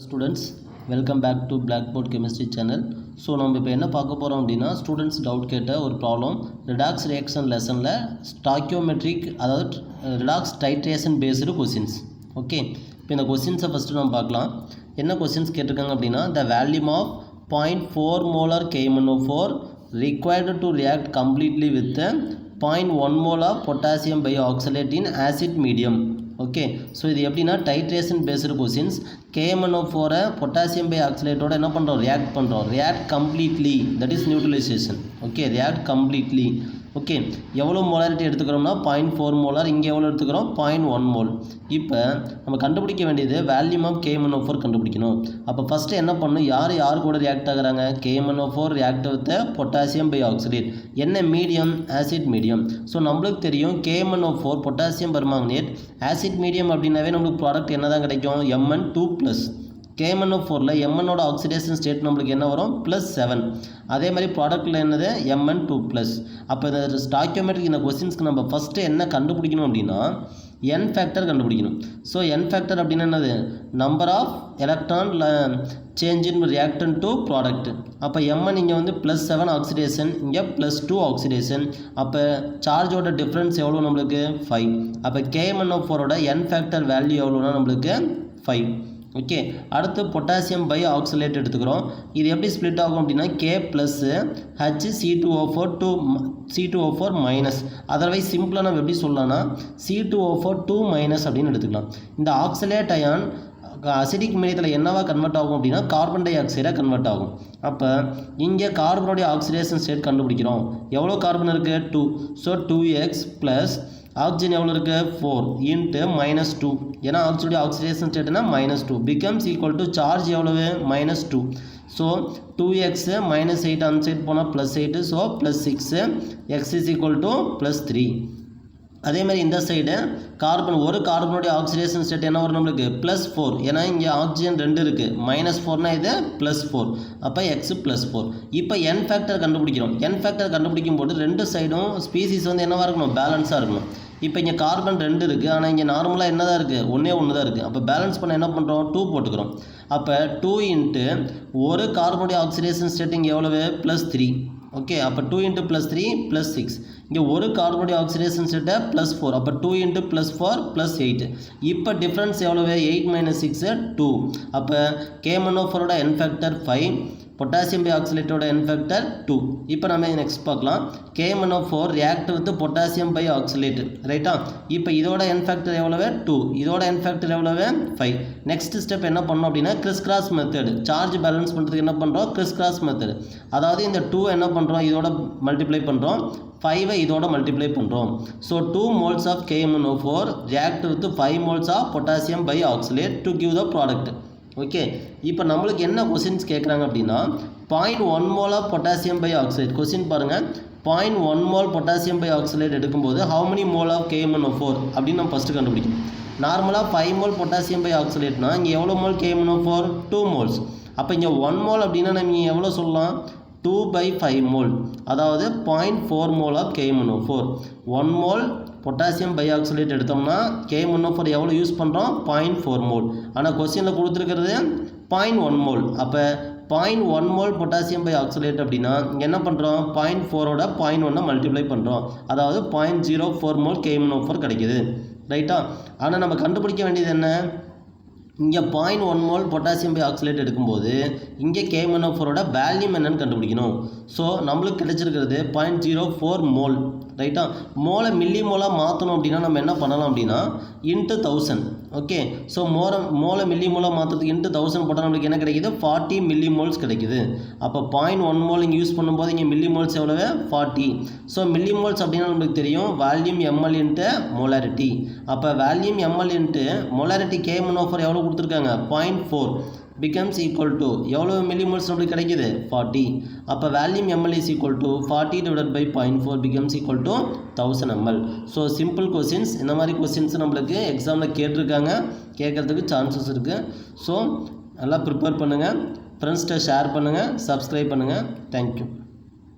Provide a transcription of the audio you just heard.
Students, welcome back to Blackboard Chemistry channel. So நம்ம இப்போ என்ன பார்க்க போறோம் அப்படினா ஸ்டூடண்ட்ஸ் டவுட் கேட்ட ஒரு ப்ராப்ளம் ரிடாக்ஸ் ரியாக்ஷன் லெசன்ல ஸ்டாய்கியோமெட்ரிக் அதாவது redox titration based questions. Okay, இப்போ இந்த क्वेश्चंस ஃபர்ஸ்ட் நம்ம பார்க்கலாம். என்ன क्वेश्चंस கேட்டிருக்காங்க அப்படினா the volume of 0.4 molar KMnO4 required to react completely with 0.1 mole of potassium bioxalate in acid medium. Okay, so இது எப்படின்னா titration based questions. KMnO4 potassium bi ஆக்சலேட்டோட என்ன பண்ணுறோம், react completely, that is neutralization. Okay, react completely. Okay, எவ்வளோ molarity எடுத்துக்கிறோம்னா 0.4 molar, இங்கே எவ்வளோ எடுத்துக்கிறோம் 0.1 மோல். இப்போ நம்ம கண்டுபிடிக்க வேண்டியது வேல்யூம் ஆஃப் KMnO4 கண்டுபிடிக்கணும். அப்போ ஃபஸ்ட்டு என்ன பண்ணணும், யார் கூட ரியாக்ட் ஆகுறாங்க, KMnO4 react with potassium by oxalate. என்ன மீடியம், ஆசிட் மீடியம். ஸோ நம்மளுக்கு தெரியும் KMnO4 potassium permanganate acid medium அப்படின்னாவே நம்மளுக்கு ப்ராடக்ட் என்ன தான் கிடைக்கும், Mn2+. KMnO4ல Mnோட ஆக்சிடேஷன் ஸ்டேட் நம்மளுக்கு என்ன வரும், +7. அதே மாதிரி ப்ராடக்ட்டில் என்னது Mn2+. அப்போ இந்த ஸ்டாய்கியோமெட்ரிக் இந்த கொஸ்டின்ஸ்க்கு நம்ம ஃபஸ்ட்டு என்ன கண்டுபிடிக்கணும் அப்படின்னா n ஃபேக்டர் கண்டுபிடிக்கணும். ஸோ n ஃபேக்டர் அப்படின்னா என்னது, number of electron change in reactant to product. அப்போ Mn இங்கே வந்து +7 ஆக்சிடேஷன், இங்கே +2 ஆக்சிடேஷன். அப்போ சார்ஜோட டிஃப்ரென்ஸ் எவ்வளோ நம்மளுக்கு 5. அப்போ KMnO4ஓட n ஃபேக்டர் வேல்யூ எவ்வளோனா நம்மளுக்கு 5. ஓகே, அடுத்து பொட்டாசியம் பை ஆக்சலேட் எடுத்துக்கிறோம். இது எப்படி ஸ்ப்ளிட் ஆகும் அப்படின்னா K plus HC2O4 to C2O4 minus. Otherwise சிம்பிளாக நம்ம எப்படி சொல்லலாம்னா C2O4 2 மைனஸ் அப்படின்னு எடுத்துக்கலாம். இந்த ஆக்சலேட் அயான் அசிடிக் மீடியத்தில் என்னவா கன்வெர்ட் ஆகும் அப்படின்னா கார்பன் டை ஆக்சைடாக கன்வெர்ட் ஆகும். அப்போ இங்கே கார்பனுடைய ஆக்சிடேஷன் ஸ்டேட் கண்டுபிடிக்கிறோம். எவ்வளோ கார்பன் இருக்குது 2. ஸோ 2x ப்ளஸ் ஆக்சிஜன் எவ்வளோ இருக்குது 4 இன்ட்டு -2. ஏன்னா ஆக்சிஜனுடைய ஆக்சிடேஷன் ஸ்டேட்னா -2 பிகம்ஸ் ஈக்குவல் டு சார்ஜ் எவ்வளவு -2. ஸோ 2x -8 அந்த சைட் போனால் +8. So +6 x is equal to +3. அதே மாதிரி இந்த சைடு கார்பன், ஒரு கார்பனுடைய ஆக்சிடேஷன் ஸ்டேட் என்ன வரும் நம்மளுக்கு +4. ஏன்னா இங்கே ஆக்சிஜன் 2 இருக்குது, -4னா இது +4. அப்போ x +4. இப்போ n ஃபேக்டர் கண்டுபிடிக்கிறோம். n ஃபேக்டர் கண்டுபிடிக்கும் போது ரெண்டு சைடும் ஸ்பீசிஸ் வந்து என்னவாக இருக்கணும், பேலன்ஸாக இருக்கணும். இப்போ இங்கே கார்பன் 2 இருக்குது, ஆனால் இங்கே நார்மலாக என்ன தான் இருக்குது, ஒன்றே தான் இருக்குது. அப்போ பேலன்ஸ் பண்ண என்ன பண்ணுறோம், 2 போட்டுக்கிறோம். அப்போ 2 இன்ட்டு ஒரு கார்பனுடைய ஆக்சிடேஷன் ஸ்டேட் இங்கே எவ்வளவு +3. ஓகே, அப்போ 2 இன்ட்டு +3 +6. இங்கே ஒரு கார்பனுடைய ஆக்சிடேஷன் ஸ்டேட்டை +4. அப்போ 2 இன்ட்டு +4 +8. இப்போ டிஃப்ரென்ஸ் எவ்வளவு 8 - 6 2. அப்போ KMnO4ஓட n ஃபேக்டர் 5, பொட்டாசியம் பை ஆக்சலேட்டோட n ஃபேக்டர் 2. இப்போ நம்ம நெக்ஸ்ட் பார்க்கலாம். KMnO4 react with potassium by oxalate, ரைட்டா. இப்போ இதோட n ஃபேக்டர் எவ்வளவு 2, இதோட n ஃபேக்டர் எவ்வளவு 5. நெக்ஸ்ட் ஸ்டெப் என்ன பண்ணோம் அப்படின்னா Chris cross method. Charge balance பண்ணுறதுக்கு என்ன பண்ணுறோம், கிறிஸ் கிராஸ் மெத்தட். அதாவது இந்த 2 என்ன பண்ணுறோம், இதோட மல்டிப்ளை பண்ணுறோம், 5 இதோட மல்டிப்ளை பண்ணுறோம். So 2 moles of KMnO4 react with 5 moles of potassium bioxalate to give the product. Okay, இப்போ நம்மளுக்கு என்ன கொஸ்டின்ஸ் கேட்குறாங்க அப்படின்னா 0.1 mole of potassium bioxalate. Question பாருங்கள், 0.1 mole potassium bioxalate எடுக்கும்போது how many mole of KMnO4 அப்படின்னு நம்ம ஃபஸ்ட்டு கண்டுபிடிக்கணும். நார்மலாக 5 mole potassium bioxalateனா இங்கே எவ்வளோ மோல் KMnO4 2 moles. அப்போ இங்கே 1 mole அப்படின்னா நம்ம எவ்வளோ சொல்லலாம் 2/5 mole, அதாவது 0.4 mole of KMnO4. 1 mole potassium by oxalate எடுத்தோம்னா KMnO4 எவ்வளோ யூஸ் பண்ணுறோம் 0.4 mole. ஆனால் கொஸ்டினில் கொடுத்துருக்கிறது 0.1 mole. அப்போ 0.1 mole பொட்டாசியம் பை ஆக்சலேட் அப்படின்னா இங்கே என்ன பண்ணுறோம் 0.4ஓட 0.1 மல்டிப்ளை பண்ணுறோம், அதாவது 0.04 mole KMnO4 கிடைக்குது, ரைட்டா. ஆனால் நம்ம கண்டுபிடிக்க வேண்டியது என்ன, இங்கே 0.1 mole பொட்டாசியம் பை ஆக்சலேட் எடுக்கும்போது இங்கே KMnO4ஓட வேல்யூம் என்னன்னு கண்டுபிடிக்கணும். ஸோ நம்மளுக்கு கிடைச்சிருக்கிறது 0.04 mole, ரைட்டா. மோலை மில்லி மோலாக மாற்றணும் அப்படின்னா நம்ம என்ன பண்ணலாம் அப்படின்னா இன்ட்டு 1000. ஓகே, ஸோ மோலை மில்லி மோலாக மாற்றுறதுக்கு இன்ட்டு 1000 போட்டால் நம்மளுக்கு என்ன கிடைக்குது 40 மில்லி மோல்ஸ் கிடைக்குது. அப்போ 0.1 mole இங்கே யூஸ் பண்ணும்போது இங்கே மில்லி மோல்ஸ் எவ்வளவு 40. ஸோ மில்லி மோல்ஸ் அப்படின்னா நம்மளுக்கு தெரியும் வால்யூம் ml இன்ட்டு மோலாரிட்டி. அப்போ volume ml into molarity KMnO4 எவ்வளோ கொடுத்துருக்காங்க 0.4 becomes equal to எவ்வளோ மில்லிமோல்ஸ் நம்மளுக்கு கிடைக்குது 40. அப்போ வேல்யூம் ml is equal to 40 divided by 0.4 becomes equal to 1000 ml. So simple questions, இந்த மாதிரி கொஸ்டின்ஸ் நம்மளுக்கு எக்ஸாமில் கேட்டிருக்காங்க, கேட்குறதுக்கு சான்சஸ் இருக்குது. ஸோ நல்லா ப்ரிப்பேர் பண்ணுங்கள், ஃப்ரெண்ட்ஸ்கிட்ட ஷேர் பண்ணுங்கள், சப்ஸ்கிரைப் பண்ணுங்கள். தேங்க்யூ.